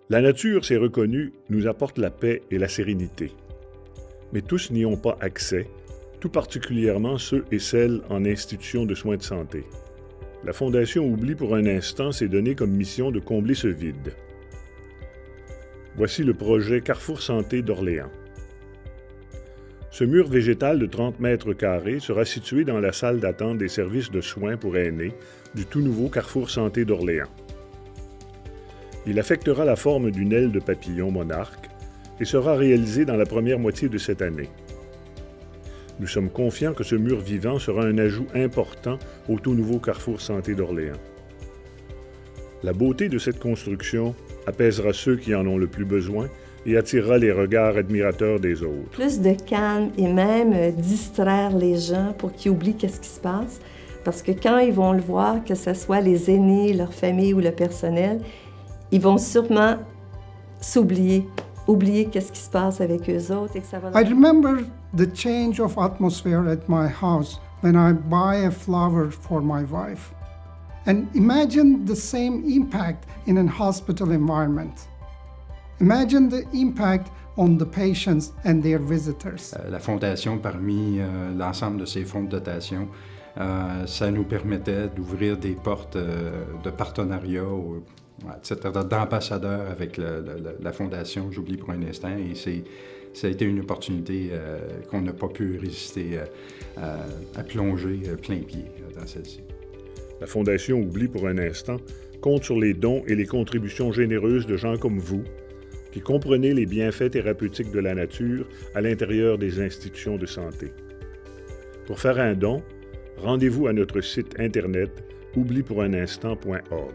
La nature, c'est reconnu, nous apporte la paix et la sérénité. Mais tous n'y ont pas accès, tout particulièrement ceux et celles en institution de soins de santé. La Fondation Oubli pour un instant s'est donné comme mission de combler ce vide. Voici le projet Carrefour Santé d'Orléans. Ce mur végétal de 30 mètres carrés sera situé dans la salle d'attente des services de soins pour aînés du tout nouveau Carrefour Santé d'Orléans. Il affectera la forme d'une aile de papillon monarque et sera réalisé dans la première moitié de cette année. Nous sommes confiants que ce mur vivant sera un ajout important au tout nouveau Carrefour Santé d'Orléans. La beauté de cette construction apaisera ceux qui en ont le plus besoin et attirera les regards admirateurs des autres. Plus de calme et même distraire les gens pour qu'ils oublient qu'est-ce qui se passe. Parce que quand ils vont le voir, que ce soit les aînés, leur famille ou le personnel, ils vont sûrement oublier qu'est-ce qui se passe avec eux autres et que ça va... I remember the change of atmosphere at my house when I buy a flower for my wife. And imagine the same impact in a hospital environment. Imagine the impact on the patients and their visitors. La Fondation, parmi l'ensemble de ses fonds de dotation, ça nous permettait d'ouvrir des portes de partenariat, etc., d'ambassadeurs avec la Fondation J'oublie pour un instant. Et ça a été une opportunité qu'on n'a pas pu résister à plonger plein pied dans celle-ci. La Fondation Oubli pour un instant compte sur les dons et les contributions généreuses de gens comme vous, qui comprenez les bienfaits thérapeutiques de la nature à l'intérieur des institutions de santé. Pour faire un don, rendez-vous à notre site internet oublipouruninstant.org.